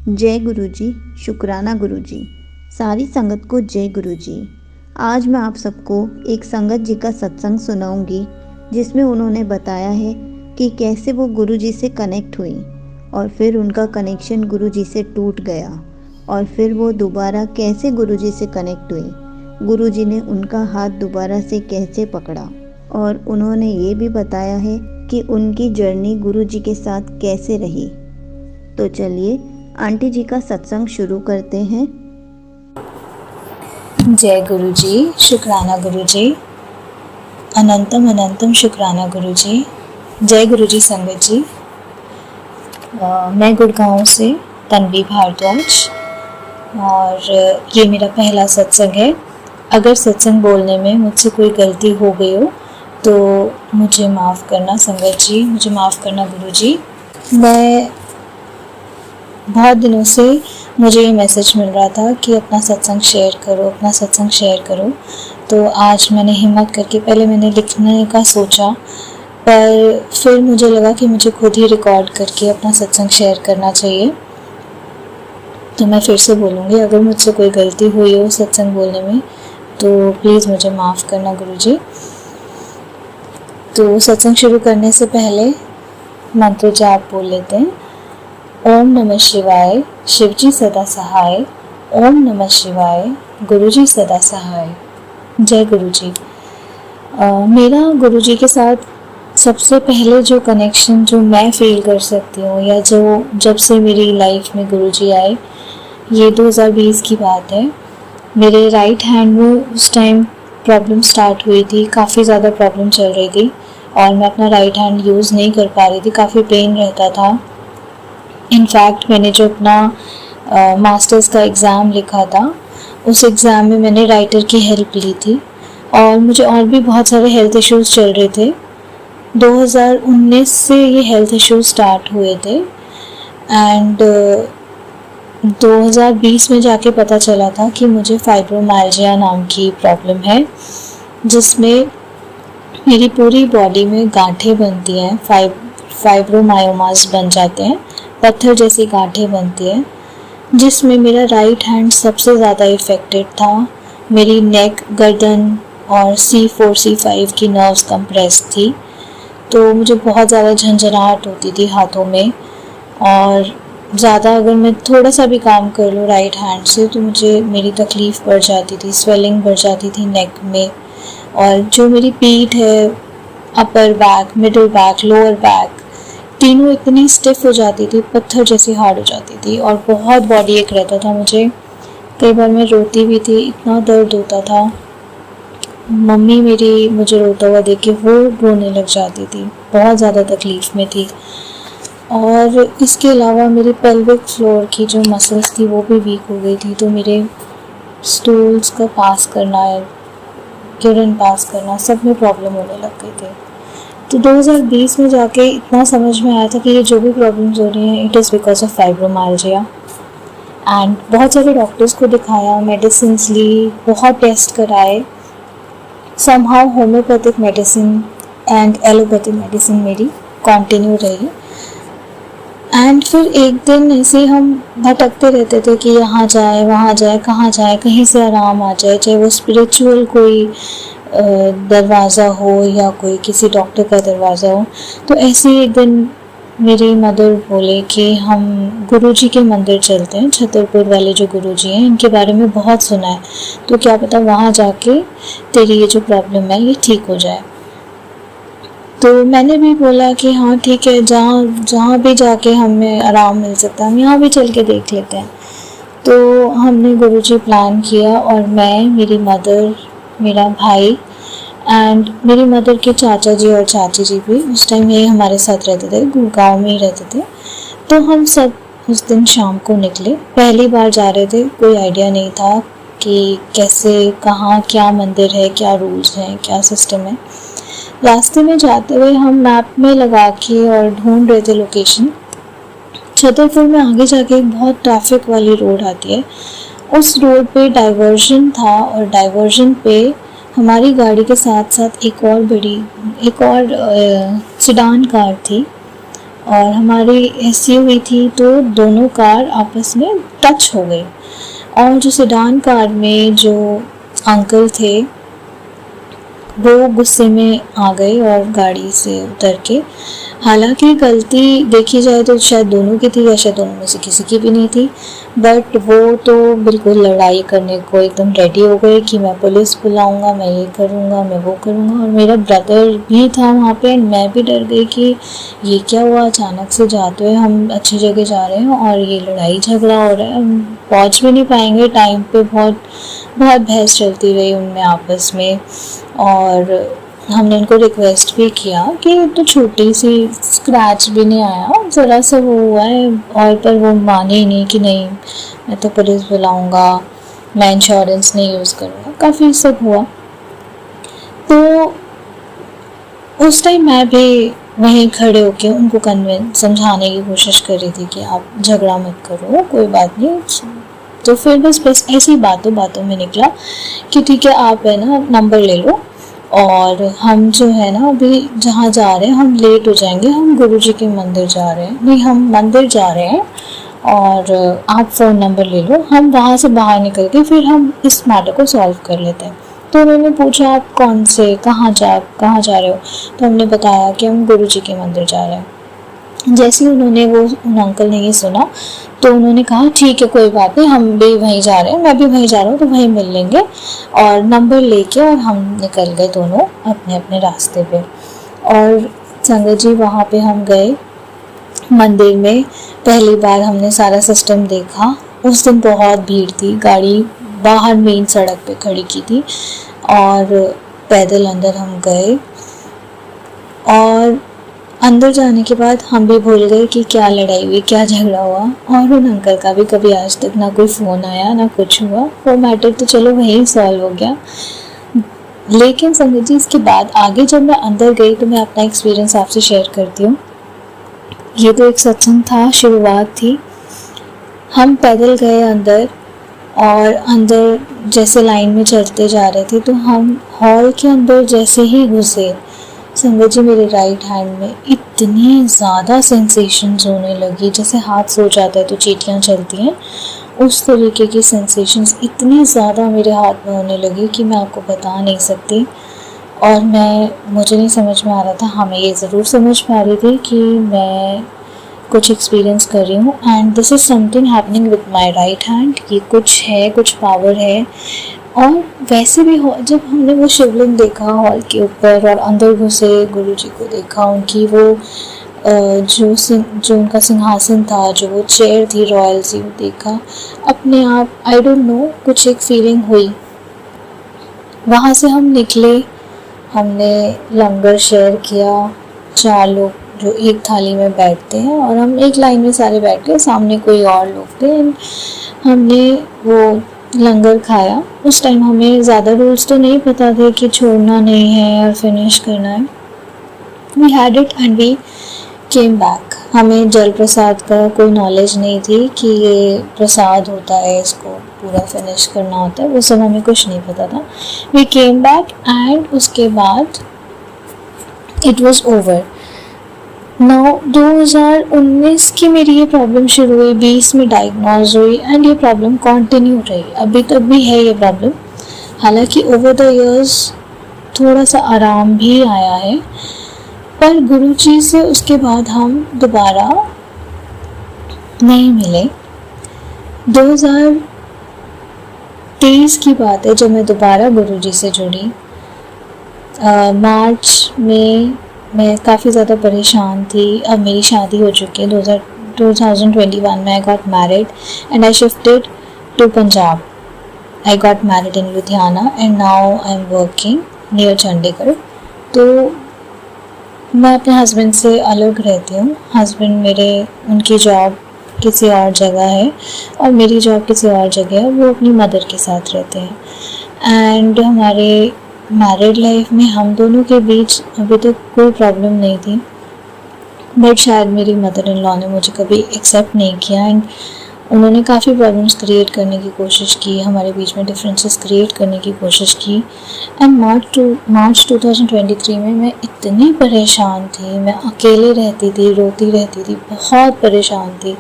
जय गुरुजी, शुक्राना गुरुजी, सारी संगत को जय गुरुजी। आज मैं आप सबको एक संगत जी का सत्संग सुनाऊंगी जिसमें उन्होंने बताया है कि कैसे वो गुरुजी से कनेक्ट हुई और फिर उनका कनेक्शन गुरुजी से टूट गया और फिर वो दोबारा कैसे गुरुजी से कनेक्ट हुई, गुरुजी ने उनका हाथ दोबारा से कैसे पकड़ा और उन्होंने ये भी बताया है कि उनकी जर्नी गुरुजी के साथ कैसे रही। तो चलिए आंटी जी का सत्संग शुरू करते हैं। जय गुरुजी, शुक्राना गुरुजी, अनंतम अनंतम शुक्राना गुरुजी। जय गुरुजी संगत जी। मैं गुड़गांव से तन्वी भारद्वाज और ये मेरा पहला सत्संग है। अगर सत्संग बोलने में मुझसे कोई गलती हो गई हो तो मुझे माफ़ करना संगत जी, मुझे माफ़ करना गुरुजी। मैं बहुत दिनों से मुझे ये मैसेज मिल रहा था कि अपना सत्संग शेयर करो, अपना सत्संग शेयर करो। तो आज मैंने हिम्मत करके पहले मैंने लिखने का सोचा, पर फिर मुझे लगा कि मुझे खुद ही रिकॉर्ड करके अपना सत्संग शेयर करना चाहिए। तो मैं फिर से बोलूँगी, अगर मुझसे कोई गलती हुई हो सत्संग बोलने में तो प्लीज़ मुझे माफ़ करना गुरुजी। तो सत्संग शुरू करने से पहले मंत्र जाप बोल लेते हैं। ओम नमः शिवाय, शिवजी सदा सहाय। ओम नमः शिवाय, गुरुजी सदा सहाय। जय गुरुजी। मेरा गुरुजी के साथ सबसे पहले जो कनेक्शन जो मैं फील कर सकती हूँ या जो जब से मेरी लाइफ में गुरुजी आए, ये 2020 की बात है। मेरे राइट हैंड में उस टाइम प्रॉब्लम स्टार्ट हुई थी, काफ़ी ज़्यादा प्रॉब्लम चल रही थी और मैं अपना राइट हैंड यूज़ नहीं कर पा रही थी, काफ़ी पेन रहता था। इनफैक्ट मैंने जो अपना मास्टर्स का एग्ज़ाम लिखा था, उस एग्ज़ाम में मैंने राइटर की हेल्प ली थी और मुझे और भी बहुत सारे हेल्थ इश्यूज़ चल रहे थे। 2019 से ये हेल्थ इश्यूज़ स्टार्ट हुए थे एंड 2020 में जाके पता चला था कि मुझे फाइब्रोमाइल्जिया नाम की प्रॉब्लम है, जिसमें मेरी पूरी बॉडी में गांठें बनती हैं, फाइब्रोमायोमास बन जाते हैं, पत्थर जैसी गांठें बनती हैं, जिसमें मेरा राइट हैंड सबसे ज़्यादा इफ़ेक्टेड था। मेरी नेक, गर्दन और C4 C5 की नर्व्स कंप्रेस थी, तो मुझे बहुत ज़्यादा झंझनाहट होती थी हाथों में और ज़्यादा अगर मैं थोड़ा सा भी काम कर लूँ राइट हैंड से तो मुझे मेरी तकलीफ़ बढ़ जाती थी, स्वेलिंग बढ़ जाती थी नेक में। और जो मेरी पीठ है, upper back, middle back, lower back, तीनों इतनी स्टिफ हो जाती थी, पत्थर जैसी हार्ड हो जाती थी और बहुत बॉडी एक रहता था मुझे। कई बार मैं रोती भी थी, इतना दर्द होता था। मम्मी मेरी मुझे रोता हुआ देख के वो रोने लग जाती थी, बहुत ज़्यादा तकलीफ़ में थी। और इसके अलावा मेरी पेल्विक फ्लोर की जो मसल्स थी वो भी वीक हो गई थी, तो मेरे स्टूल्स का पास करना, यूरिन पास करना, सब में प्रॉब्लम होने लग गई थी। तो 2020 में जाके इतना समझ में आया था कि ये जो भी प्रॉब्लम्स हो रही हैं, it is because of fibromyalgia. And बहुत सारे डॉक्टर्स को दिखाया, मेडिसिन ली, बहुत टेस्ट कराए। Somehow homeopathic medicine and allopathic medicine मेरी कंटिन्यू रही। एंड फिर एक दिन ऐसे हम भटकते रहते थे कि यहाँ जाए वहाँ जाए, कहाँ जाए, कहीं से आराम आ जाए, चाहे वो स्पिरिचुअल कोई दरवाज़ा हो या कोई किसी डॉक्टर का दरवाज़ा हो। तो ऐसे ही एक दिन मेरी मदर बोले कि हम गुरुजी के मंदिर चलते हैं, छतरपुर वाले जो गुरुजी हैं, इनके बारे में बहुत सुना है, तो क्या पता वहाँ जाके तेरी ये जो प्रॉब्लम है ये ठीक हो जाए। तो मैंने भी बोला कि हाँ ठीक है, जहाँ भी जाके हमें आराम मिल सकता है हम यहाँ भी चल के देख लेते हैं। तो हमने गुरुजी प्लान किया और मैं, मेरी मदर, मेरा भाई एंड मेरी मदर के चाचा जी और चाची जी भी उस टाइम यही हमारे साथ रहते थे, गुड़गांव में ही रहते थे। तो हम सब उस दिन शाम को निकले, पहली बार जा रहे थे, कोई आइडिया नहीं था कि कैसे, कहाँ, क्या मंदिर है, क्या रूल्स हैं, क्या सिस्टम है। रास्ते में जाते हुए हम मैप में लगा के और ढूंढ रहे थे लोकेशन। छतरपुर में आगे जाके एक बहुत ट्रैफिक वाली रोड आती है, उस रोड पे डाइवर्जन था और डाइवर्जन पे हमारी गाड़ी के साथ साथ एक और सेडान कार थी और हमारी ऐसी हुई थी तो दोनों कार आपस में टच हो गई। और जो सेडान कार में जो अंकल थे वो गुस्से में आ गए और गाड़ी से उतर के, हालांकि गलती देखी जाए तो शायद दोनों की थी या शायद दोनों में से किसी की भी नहीं थी, बट वो तो बिल्कुल लड़ाई करने को एकदम रेडी हो गए कि मैं पुलिस बुलाऊंगा, मैं ये करूंगा, मैं वो करूंगा। और मेरा ब्रदर भी था वहाँ पे, मैं भी डर गई कि ये क्या हुआ, अचानक से जाते हुए हम अच्छी जगह जा रहे हैं और ये लड़ाई झगड़ा हो रहा है, हम पहुँच भी नहीं पाएंगे टाइम पे। बहुत बहुत बहस चलती रही उनमें आपस में। और हमने उनको रिक्वेस्ट भी किया कि तो छोटी सी स्क्रैच भी नहीं आया, ज़रा सा वो हुआ है, और पर वो माने ही नहीं कि नहीं मैं तो पुलिस बुलाऊंगा, मैं इंश्योरेंस नहीं यूज़ करूँगा, काफ़ी सब हुआ। तो उस टाइम मैं भी वहीं खड़े होके उनको समझाने की कोशिश कर रही थी कि आप झगड़ा मत करो, कोई बात नहीं। तो फिर बस ऐसी बातों बातों में निकला कि ठीक है आप है ना नंबर ले लो, और हम जो है ना अभी जहाँ जा रहे हैं हम लेट हो जाएंगे, हम गुरुजी के मंदिर जा रहे हैं, नहीं हम मंदिर जा रहे हैं, और आप फ़ोन नंबर ले लो, हम वहाँ से बाहर निकल के फिर हम इस मैटर को सॉल्व कर लेते हैं। तो उन्होंने पूछा आप कौन से कहाँ जा रहे हो, तो हमने बताया कि हम गुरुजी के मंदिर जा रहे हैं। जैसे ही उन अंकल ने ये सुना तो उन्होंने कहा ठीक है कोई बात नहीं, हम भी वहीं जा रहे हैं, मैं भी वहीं जा रहा हूँ, तो वहीं मिल लेंगे। और नंबर लेके और हम निकल गए दोनों अपने अपने रास्ते पे। और संगत जी वहाँ पे हम गए मंदिर में, पहली बार हमने सारा सिस्टम देखा। उस दिन बहुत भीड़ थी, गाड़ी बाहर मेन सड़क पे खड़ी की थी और पैदल अंदर हम गए। और अंदर जाने के बाद हम भी भूल गए कि क्या लड़ाई हुई, क्या झगड़ा हुआ। और उन अंकल का भी कभी आज तक ना कोई फ़ोन आया ना कुछ हुआ, वो मैटर तो चलो वहीं सॉल्व हो गया। लेकिन संगत जी इसके बाद आगे जब मैं अंदर गई तो मैं अपना एक्सपीरियंस आपसे शेयर करती हूँ। ये तो एक सत्संग था, शुरुआत थी, हम पैदल गए अंदर, और अंदर जैसे लाइन में चलते जा रहे थे तो हम हॉल के अंदर जैसे ही घुसे, संगत जी मेरे राइट हैंड में इतनी ज़्यादा सेंसेशंस होने लगी, जैसे हाथ सो जाता है तो चीटियाँ चलती हैं, उस तरीके की सेंसेशंस इतनी ज़्यादा मेरे हाथ में होने लगी कि मैं आपको बता नहीं सकती। और मुझे नहीं समझ में आ रहा था, हाँ मैं ये ज़रूर समझ पा रही थी कि मैं कुछ एक्सपीरियंस कर रही हूँ, and this is something happening with my right hand, कि कुछ है, कुछ पावर है। और वैसे भी जब हमने वो शिवलिंग देखा हॉल के ऊपर और अंदर घुसे, गुरुजी को देखा, उनकी वो जो उनका सिंहासन था, जो वो चेयर थी रॉयल सी, वो देखा, अपने आप आई डोंट नो कुछ एक फीलिंग हुई। वहाँ से हम निकले, हमने लंगर शेयर किया, 4 लोग जो एक थाली में बैठते हैं, और हम एक लाइन में सारे बैठ गए, सामने कोई और लोग थे, हमने वो लंगर खाया। उस टाइम हमें ज़्यादा रूल्स तो नहीं पता थे कि छोड़ना नहीं है और फिनिश करना है। We had it and we came back. हमें जल प्रसाद का कोई नॉलेज नहीं थी कि ये प्रसाद होता है, इसको पूरा फिनिश करना होता है, वो सब हमें कुछ नहीं पता था। वी केम बैक एंड उसके बाद इट वॉज ओवर। 2019 की मेरी ये प्रॉब्लम शुरू हुई, 20 में डायग्नोज हुई, एंड ये प्रॉब्लम कंटिन्यू रही, अभी तक भी है ये प्रॉब्लम। हालांकि ओवर द इयर्स थोड़ा सा आराम भी आया है, पर गुरुजी से उसके बाद हम दोबारा नहीं मिले। 2023 की बात है जब मैं दोबारा गुरुजी से जुड़ी। मार्च में मैं काफ़ी ज़्यादा परेशान थी। अब मेरी शादी हो चुकी है, 2021 में I got married and I shifted to Punjab. I got married in Ludhiana and now I am working near Chandigarh. तो मैं अपने हस्बैंड से अलग रहती हूँ। हस्बैंड मेरे, उनकी जॉब किसी और जगह है और मेरी जॉब किसी और जगह है, वो अपनी मदर के साथ रहते हैं। एंड हमारे मैरिड लाइफ में हम दोनों के बीच अभी तक कोई प्रॉब्लम नहीं थी, बट शायद मेरी मदर इन लॉ ने मुझे कभी एक्सेप्ट नहीं किया, एंड उन्होंने काफ़ी प्रॉब्लम्स क्रिएट करने की कोशिश की, हमारे बीच में डिफरेंसेस क्रिएट करने की कोशिश की। एंड मार्च 2023 में मैं इतनी परेशान थी, मैं अकेले रहती थी, रोती रहती थी, बहुत परेशान थी।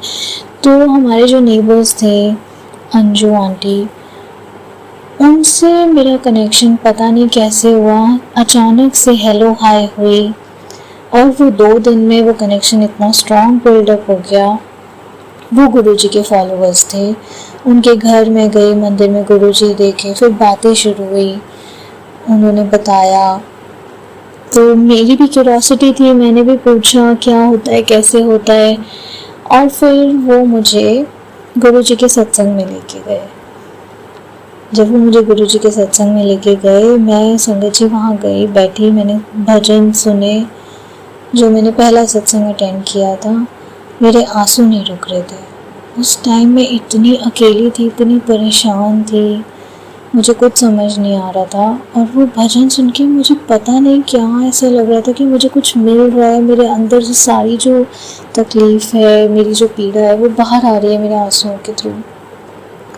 तो हमारे जो नेबर्स थे, अंजू आंटी, उनसे मेरा कनेक्शन पता नहीं कैसे हुआ, अचानक से हेलो हाय हुई और वो 2 दिन में वो कनेक्शन इतना स्ट्रॉन्ग बिल्डअप हो गया। वो गुरुजी के फॉलोअर्स थे, उनके घर में गई, मंदिर में गुरुजी देखे, फिर बातें शुरू हुई, उन्होंने बताया। तो मेरी भी क्यूरोसिटी थी, मैंने भी पूछा क्या होता है, कैसे होता है। और फिर वो मुझे गुरुजी के सत्संग में लेके गए। जब वो मुझे गुरुजी के सत्संग में लेके गए, मैं संगत जी वहाँ गई, बैठी, मैंने भजन सुने। जो मैंने पहला सत्संग अटेंड किया था, मेरे आंसू नहीं रुक रहे थे। उस टाइम में इतनी अकेली थी, इतनी परेशान थी, मुझे कुछ समझ नहीं आ रहा था। और वो भजन सुन के मुझे पता नहीं क्या ऐसा लग रहा था कि मुझे कुछ मिल रहा है, मेरे अंदर से सारी जो तकलीफ़ है, मेरी जो पीड़ा है, वो बाहर आ रही है मेरे आंसुओं के थ्रू।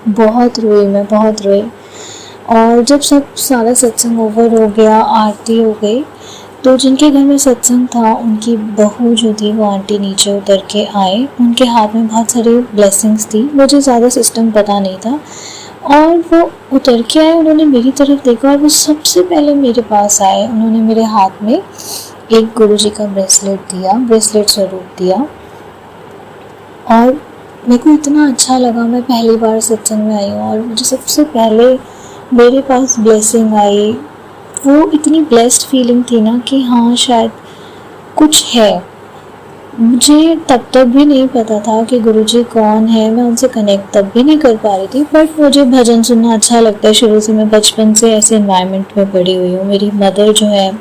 बहुत रोई मैं, बहुत रोई। और जब सब सारा सत्संग ओवर हो गया, आरती हो गई, तो जिनके घर में सत्संग था, उनकी बहू जो थी, वो आंटी नीचे उतर के आए। उनके हाथ में बहुत सारी ब्लेसिंग्स थी, मुझे ज़्यादा सिस्टम पता नहीं था। और वो उतर के आए, उन्होंने मेरी तरफ देखा और वो सबसे पहले मेरे पास आए। उन्होंने मेरे हाथ में एक गुरुजी का ब्रेसलेट स्वरूप दिया। और मेरे को इतना अच्छा लगा, मैं पहली बार सत्संग में आई हूँ और मुझे सबसे पहले मेरे पास ब्लेसिंग आई। वो इतनी ब्लेस्ड फीलिंग थी ना कि हाँ, शायद कुछ है। मुझे तब तक भी नहीं पता था कि गुरुजी कौन है, मैं उनसे कनेक्ट तब भी नहीं कर पा रही थी। बट मुझे भजन सुनना अच्छा लगता है, शुरू से मैं बचपन से ऐसे एनवायरनमेंट में पढ़ी हुई हूँ। मेरी मदर जो है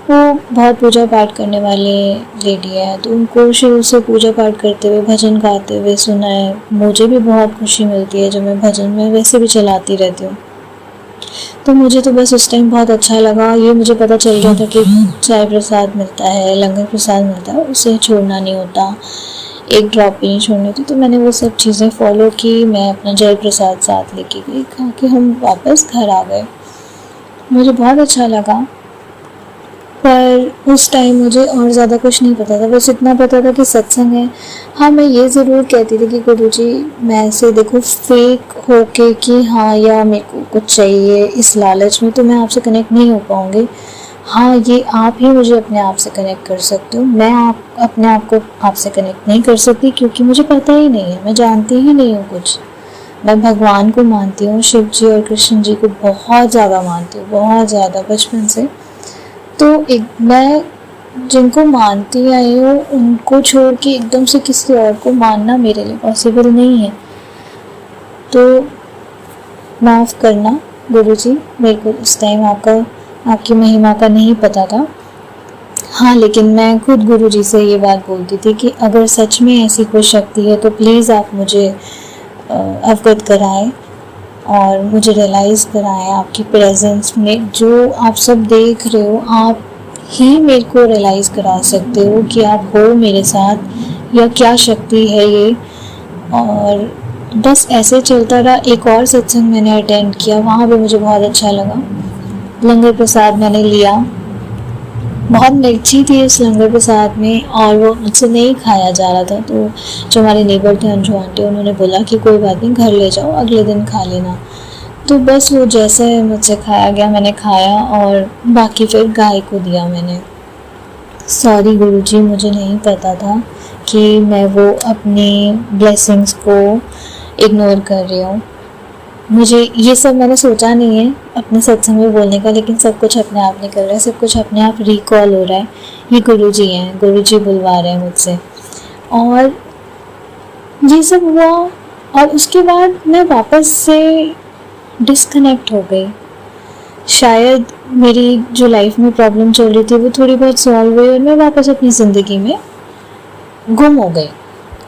वो बहुत पूजा पाठ करने वाले लेडी है, तो उनको शुरू से पूजा पाठ करते हुए, भजन गाते हुए सुना है। मुझे भी बहुत खुशी मिलती है जब मैं भजन में वैसे भी चलाती रहती हूँ। तो मुझे तो बस उस टाइम बहुत अच्छा लगा। ये मुझे पता चल गया था कि चाय प्रसाद मिलता है, लंगर प्रसाद मिलता है, उसे छोड़ना नहीं होता, एक ड्रॉप भी नहीं छोड़नी होती। तो मैंने वो सब चीज़ें फॉलो की। मैं अपना जल प्रसाद साथ लेके गई, खा के हम वापस घर आ गए। मुझे बहुत अच्छा लगा, पर उस टाइम मुझे और ज़्यादा कुछ नहीं पता था, बस इतना पता था कि सत्संग है। हाँ, मैं ये ज़रूर कहती थी कि गुरुजी, मैं ऐसे देखो फेक होके कि हाँ या मेरे को कुछ चाहिए इस लालच में, तो मैं आपसे कनेक्ट नहीं हो पाऊँगी। हाँ, ये आप ही मुझे अपने आप से कनेक्ट कर सकते हो, मैं अपने आप को आपसे कनेक्ट नहीं कर सकती, क्योंकि मुझे पता ही नहीं है, मैं जानती ही नहीं हूँ कुछ। मैं भगवान को मानती हूँ, शिव जी और कृष्ण जी को बहुत ज़्यादा मानती हूँ, बहुत ज़्यादा, बचपन से। तो मैं जिनको मानती आई हूँ, उनको छोड़ के एकदम से किसी और को मानना मेरे लिए पॉसिबल नहीं है। तो माफ़ करना गुरुजी, मेरे को उस टाइम आपकी महिमा का नहीं पता था। हाँ, लेकिन मैं खुद गुरुजी से ये बात बोलती थी कि अगर सच में ऐसी कोई शक्ति है तो प्लीज़ आप मुझे अवगत कराएं और मुझे रियलाइज़ कराएं आपकी प्रेजेंस में। जो आप सब देख रहे हो, आप ही मेरे को रियलाइज़ करा सकते हो कि आप हो मेरे साथ, या क्या शक्ति है ये। और बस ऐसे चलता रहा। एक और सत्संग मैंने अटेंड किया, वहाँ भी मुझे बहुत अच्छा लगा। लंगर प्रसाद मैंने लिया, बहुत मिर्ची थी इस लंगर प्रसाद में और वो मुझसे नहीं खाया जा रहा था। तो जो हमारे नेबर थे, अंजू आंटी, उन्होंने बोला कि कोई बात नहीं, घर ले जाओ, अगले दिन खा लेना। तो बस वो जैसे मुझसे खाया गया, मैंने खाया और बाकी फिर गाय को दिया मैंने। सॉरी गुरुजी, मुझे नहीं पता था कि मैं वो अपनी ब्लेसिंग्स को इग्नोर कर रही हूँ। मुझे ये सब मैंने सोचा नहीं है अपने सत्संग में बोलने का, लेकिन सब कुछ अपने आप निकल रहा है, सब कुछ अपने आप रिकॉल हो रहा है। ये गुरुजी हैं, गुरुजी बुलवा रहे हैं मुझसे। और ये सब हुआ और उसके बाद मैं वापस से डिस्कनेक्ट हो गई। शायद मेरी जो लाइफ में प्रॉब्लम चल रही थी वो थोड़ी बहुत सॉल्व हुई और मैं वापस अपनी ज़िंदगी में गुम हो गई।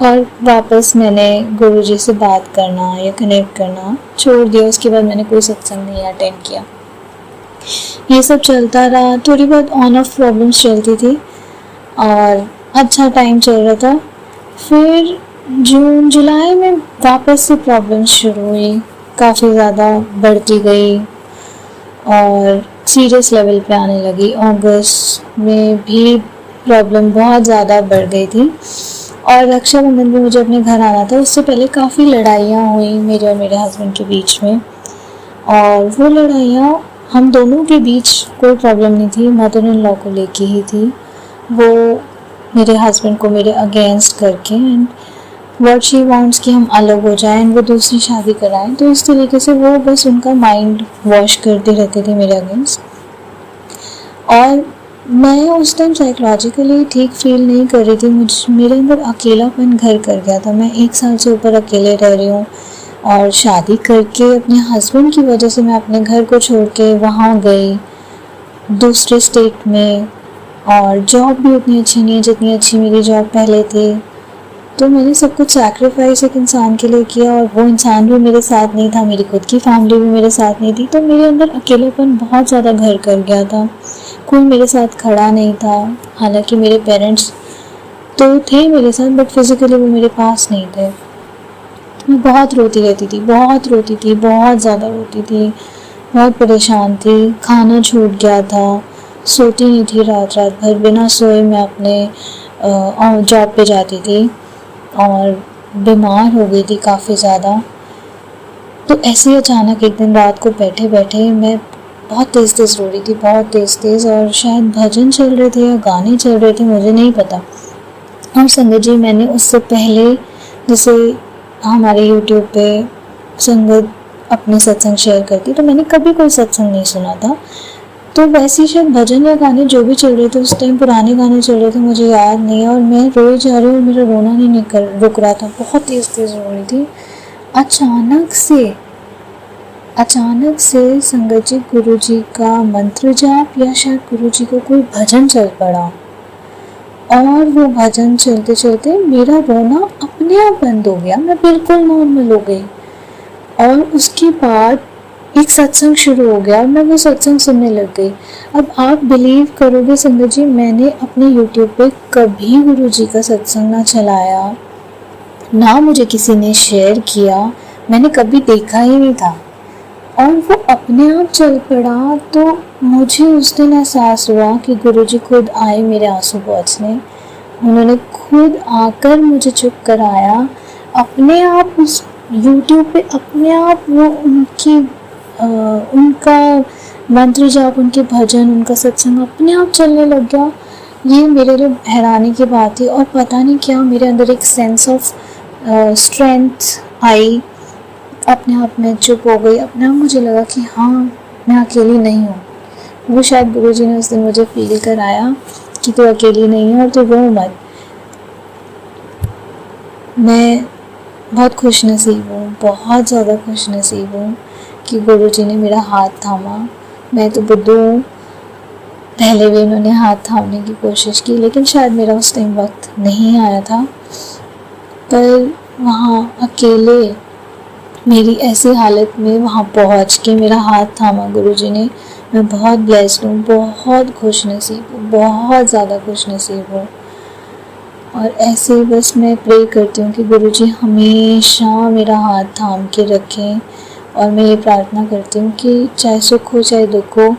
और वापस मैंने गुरुजी से बात करना या कनेक्ट करना छोड़ दिया। उसके बाद मैंने कोई सत्संग नहीं अटेंड किया। ये सब चलता रहा, थोड़ी बहुत ऑन ऑफ प्रॉब्लम्स चलती थी और अच्छा टाइम चल रहा था। फिर जून जुलाई में वापस से प्रॉब्लम शुरू हुई, काफ़ी ज़्यादा बढ़ती गई और सीरियस लेवल पे आने लगी। अगस्त में भी प्रॉब्लम बहुत ज़्यादा बढ़ गई थी और रक्षाबंधन में मुझे अपने घर आना था। उससे पहले काफ़ी लड़ाइयाँ हुई मेरे और मेरे हस्बैंड के बीच में, और वो लड़ाइयाँ हम दोनों के बीच कोई प्रॉब्लम नहीं थी, मदर इन लॉ को लेके ही थी। वो मेरे हस्बैंड को मेरे अगेंस्ट करके एंड व्हाट शी वांट्स कि हम अलग हो जाएं, वो दूसरी शादी कराएं, तो इस तरीके से वो बस उनका माइंड वॉश करते रहते थे मेरे अगेंस्ट। और मैं उस टाइम साइकोलॉजिकली ठीक फील नहीं कर रही थी, मेरे अंदर अकेलापन घर कर गया था। मैं 1 साल से ऊपर अकेले रह रही हूँ और शादी करके अपने हस्बैंड की वजह से मैं अपने घर को छोड़ के वहाँ गई दूसरे स्टेट में, और जॉब भी उतनी अच्छी नहीं है जितनी अच्छी मेरी जॉब पहले थी। तो मैंने सब कुछ सैक्रिफाइस एक इंसान के लिए किया और वो इंसान भी मेरे साथ नहीं था, मेरी खुद की फैमिली भी मेरे साथ नहीं थी। तो मेरे अंदर अकेलेपन बहुत ज़्यादा घर कर गया था, कोई मेरे साथ खड़ा नहीं था। हालांकि मेरे पेरेंट्स तो थे मेरे साथ, बट फिज़िकली वो मेरे पास नहीं थे। मैं बहुत रोती रहती थी, बहुत रोती थी, बहुत ज़्यादा रोती थी, बहुत परेशान थी। खाना छूट गया था, सोती नहीं थी रात रात भर, बिना सोए मैं अपने जॉब पे जाती थी और बीमार हो गई थी काफ़ी ज़्यादा। तो ऐसे ही अचानक एक दिन रात को बैठे बैठे मैं बहुत तेज़ तेज़ रो रही थी, बहुत तेज़ तेज़, और शायद भजन चल रहे थे या गाने चल रहे थे, मुझे नहीं पता। और संगत जी, मैंने उससे पहले जैसे हमारे यूट्यूब पे संगत अपने सत्संग शेयर करती, तो मैंने कभी कोई सत्संग नहीं सुना था। तो वैसे ही शायद भजन या गाने जो भी चल रहे थे उस टाइम, पुराने गाने चल रहे थे, मुझे याद नहीं है, और मैं रोए जा रही हूँ और मेरा रोना नहीं रुक रहा था, बहुत तेज़ तेज़ रो रही थी। अचानक से संगत जी गुरु जी का मंत्र जाप या शायद गुरु जी को कोई भजन चल पड़ा, और वो भजन चलते चलते मेरा रोना अपने आप बंद हो गया, मैं बिल्कुल नॉर्मल हो गई। और उसके बाद एक सत्संग शुरू हो गया और मैं वो सत्संग सुनने लग गई। अब आप बिलीव करोगे संगत जी, मैंने अपने यूट्यूब पे कभी गुरु जी का सत्संग ना चलाया, ना मुझे किसी ने शेयर किया, मैंने कभी देखा ही नहीं था, और वो अपने आप चल पड़ा। तो मुझे उस दिन एहसास हुआ कि गुरु जी खुद आए मेरे आंसू पोंछने, उन्होंने खुद आकर मुझे चुप कराया। अपने आप उस यूट्यूब पे अपने आप वो उनका मंत्र जाप, उनके भजन, उनका सत्संग अपने आप चलने लग गया। ये मेरे लिए हैरानी की बात थी, और पता नहीं क्या मेरे अंदर एक सेंस ऑफ स्ट्रेंथ आई, अपने आप में चुप हो गई। अपने आप मुझे लगा कि हाँ, मैं अकेली नहीं हूँ। वो शायद गुरुजी ने उस दिन मुझे फील कराया कि तू अकेली नहीं है और तू रो मत। मैं बहुत खुश नसीब हूँ, बहुत ज़्यादा खुश नसीब हूँ कि गुरुजी ने मेरा हाथ थामा। मैं तो बुद्धू हूँ, पहले भी उन्होंने हाथ थामने की कोशिश की, लेकिन शायद मेरा उस टाइम वक्त नहीं आया था। पर वहाँ अकेले मेरी ऐसी हालत में वहाँ पहुँच के मेरा हाथ थामा गुरुजी ने। मैं बहुत ब्लेस्ड हूँ, बहुत खुश नसीब हूँ, बहुत ज़्यादा खुश नसीब हूँ। और ऐसे ही बस मैं प्रे करती हूँ कि गुरुजी हमेशा मेरा हाथ थाम के रखें, और मैं ये प्रार्थना करती हूँ कि चाहे सुख हो चाहे दुख हो,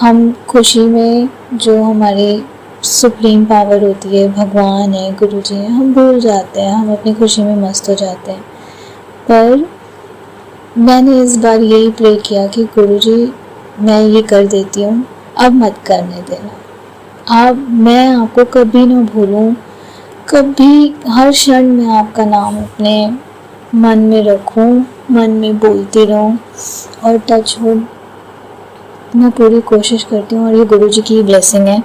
हम खुशी में जो हमारी सुप्रीम पावर होती है, भगवान है, गुरुजी हैं, हम भूल जाते हैं, हम अपनी खुशी में मस्त हो जाते हैं। पर मैंने इस बार यही प्रे किया कि गुरुजी मैं ये कर देती हूँ, अब मत करने देना। अब मैं आपको कभी ना भूलूँ, कभी हर क्षण में आपका नाम अपने मन में रखूँ, मन में बोलती रहूँ और टच हो। मैं पूरी कोशिश करती हूँ, और ये गुरुजी की ब्लेसिंग है।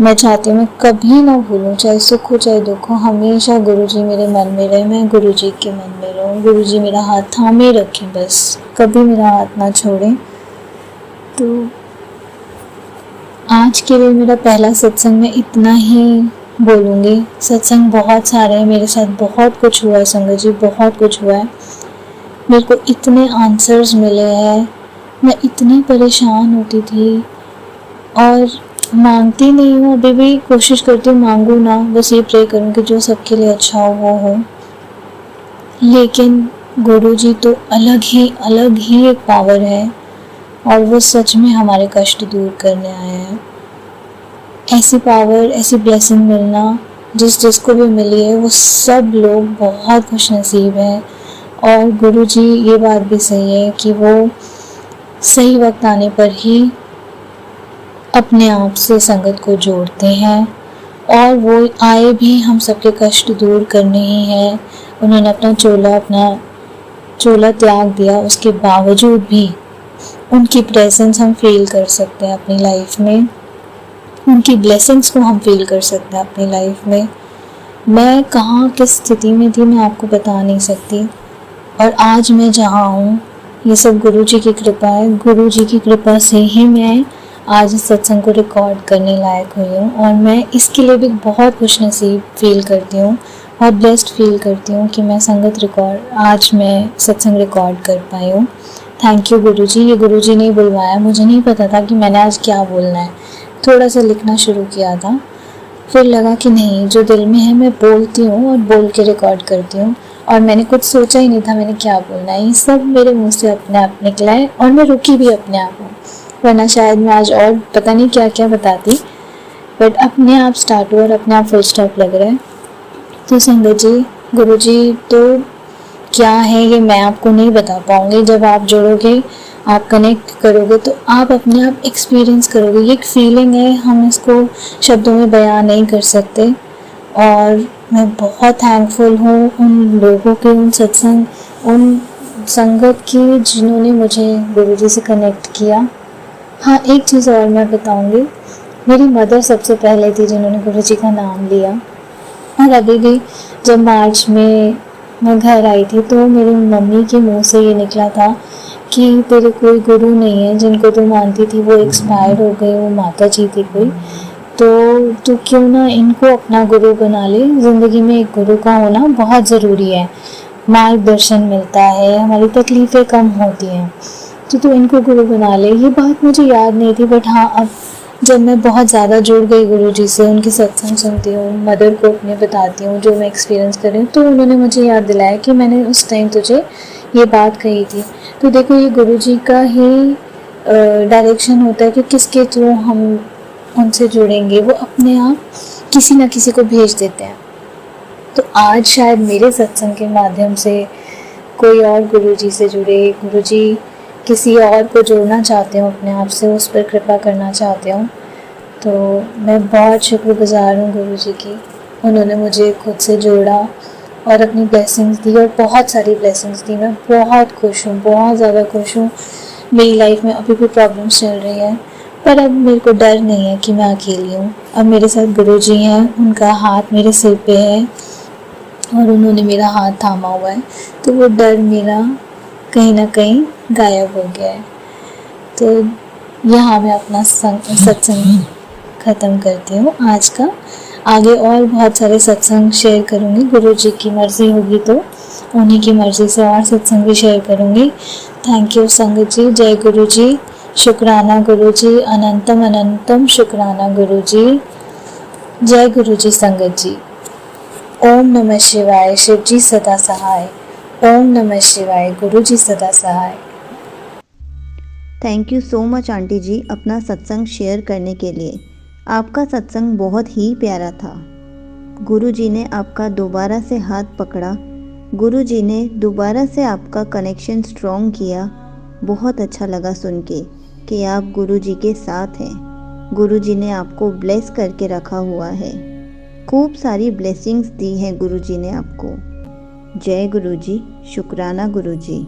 मैं चाहती हूँ मैं कभी ना भूलूँ, चाहे सुख हो चाहे दुख हो, हमेशा गुरुजी मेरे मन में रहे, मैं गुरुजी के मन में रहूँ, गुरुजी मेरा हाथ थामे रखें, बस कभी मेरा हाथ ना छोड़ें। तो आज के लिए मेरा पहला सत्संग में इतना ही बोलूँगी। सत्संग बहुत सारे हैं, मेरे साथ बहुत कुछ हुआ है संगत जी, बहुत कुछ हुआ है। मेरे को इतने आंसर्स मिले हैं, मैं इतनी परेशान होती थी और मांगती नहीं हूँ, अभी भी कोशिश करती हूँ मांगूँ ना, बस ये प्रे करूँ कि जो सबके लिए अच्छा हो वो हो। लेकिन गुरुजी तो अलग ही एक पावर है और वो सच में हमारे कष्ट दूर करने आए हैं। ऐसी पावर, ऐसी ब्लेसिंग मिलना जिसको भी मिली है वो सब लोग बहुत खुश नसीब हैं। और गुरुजी ये बात भी सही है कि वो सही वक्त आने पर ही अपने आप से संगत को जोड़ते हैं और वो आए भी हम सबके कष्ट दूर करने ही हैं। उन्होंने अपना चोला त्याग दिया, उसके बावजूद भी उनकी प्रेजेंस हम फील कर सकते हैं अपनी लाइफ में, उनकी ब्लेसिंग्स को हम फील कर सकते हैं अपनी लाइफ में। मैं कहाँ किस स्थिति में थी मैं आपको बता नहीं सकती, और आज मैं जहाँ हूँ ये सब गुरुजी की कृपा है। गुरुजी की कृपा से ही मैं आज इस सत्संग को रिकॉर्ड करने लायक हुई हूँ और मैं इसके लिए भी बहुत खुश नसीब फील करती हूँ, बहुत ब्लेस्ड फील करती हूँ कि मैं आज मैं सत्संग रिकॉर्ड कर पाई हूँ। थैंक यू गुरुजी। ये गुरुजी ने बुलवाया, मुझे नहीं पता था कि मैंने आज क्या बोलना है। थोड़ा सा लिखना शुरू किया था, फिर लगा कि नहीं, जो दिल में है मैं बोलती हूँ और बोल के रिकॉर्ड करती हूँ। और मैंने कुछ सोचा ही नहीं था मैंने क्या बोलना है, ये सब मेरे मुंह से अपने आप निकला है और मैं रुकी भी अपने आप हूँ, वरना शायद मैं आज और पता नहीं क्या क्या बताती, बट अपने आप स्टार्ट हुआ और अपने आप फुल स्टॉप लग रहा है। तो संगत जी, गुरुजी तो क्या है ये मैं आपको नहीं बता पाऊँगी। जब आप जुड़ोगे, आप कनेक्ट करोगे तो आप अपने आप एक्सपीरियंस करोगे। ये एक फीलिंग है, हम इसको शब्दों में बयान नहीं कर सकते। और मैं बहुत थैंकफुल हूँ उन लोगों के, उन संगत की जिन्होंने मुझे गुरुजी से कनेक्ट किया। हाँ, एक चीज़ और मैं बताऊँगी, मेरी मदर सबसे पहले थी जिन्होंने गुरुजी का नाम लिया। और अभी भी जब मार्च में मैं घर आई थी तो मेरी मम्मी के मुंह से ये निकला था कि तेरे कोई गुरु नहीं है, जिनको तू मानती थी वो एक्सपायर हो गए, वो माता जी थी कोई, तो तू क्यों ना इनको अपना गुरु बना ले। ज़िंदगी में एक गुरु का होना बहुत ज़रूरी है, मार्गदर्शन मिलता है, हमारी तकलीफ़ें कम होती हैं, तो तू इनको गुरु बना ले। ये बात मुझे याद नहीं थी, बट हाँ, अब जब मैं बहुत ज़्यादा जुड़ गई गुरुजी से, उनके सत्संग सुनती हूँ, मदर को अपने बताती हूँ जो मैं एक्सपीरियंस कर रही हूँ, तो उन्होंने मुझे याद दिलाया कि मैंने उस टाइम तुझे ये बात कही थी। तो देखो, ये गुरुजी का ही डायरेक्शन होता है कि किसके थ्रू हम उनसे जुड़ेंगे, वो अपने आप किसी न किसी को भेज देते हैं। तो आज शायद मेरे सत्संग के माध्यम से कोई और गुरुजी से जुड़े, गुरुजी किसी और को जोड़ना चाहते हो अपने आप से, उस पर कृपा करना चाहते हो। तो मैं बहुत शुक्रगुजार हूँ गुरुजी की, उन्होंने मुझे खुद से जोड़ा और अपनी ब्लेसिंग्स दी, और बहुत सारी ब्लेसिंग्स दी। मैं बहुत खुश हूँ, बहुत ज़्यादा खुश हूँ। मेरी लाइफ में अभी भी प्रॉब्लम्स चल रही हैं, पर अब मेरे को डर नहीं है कि मैं अकेली हूँ। अब मेरे साथ गुरुजी हैं, उनका हाथ मेरे सिर पे है और उन्होंने मेरा हाथ थामा हुआ है, तो वो डर मेरा कहीं ना कहीं गायब हो गया है। तो यहाँ मैं अपना सत्संग ख़त्म करती हूँ आज का। आगे और बहुत सारे सत्संग शेयर करूँगी, गुरुजी की मर्ज़ी होगी तो उन्हीं की मर्ज़ी से और सत्संग भी शेयर करूँगी। थैंक यू संगत जी। जय गुरुजी। शुक्राना गुरुजी, अनंतम अनंतम शुक्राना गुरुजी। जय गुरुजी संगत जी। ओम नमः शिवाय। शिव जी सदा सहाय। ओम नमः शिवाय। गुरुजी सदा सहाय। Thank you so much aunty ji अपना सत्संग शेयर करने के लिए। आपका सत्संग बहुत ही प्यारा था। गुरुजी ने आपका दोबारा से हाथ पकड़ा, गुरुजी ने दोबारा से आपका कनेक्शन स्ट्रॉन्ग किया। बहुत अच्छा लगा सुन के कि आप गुरुजी के साथ हैं। गुरुजी ने आपको ब्लेस करके रखा हुआ है, खूब सारी ब्लेसिंग्स दी हैं गुरुजी ने आपको। जय गुरुजी। शुक्राना गुरुजी।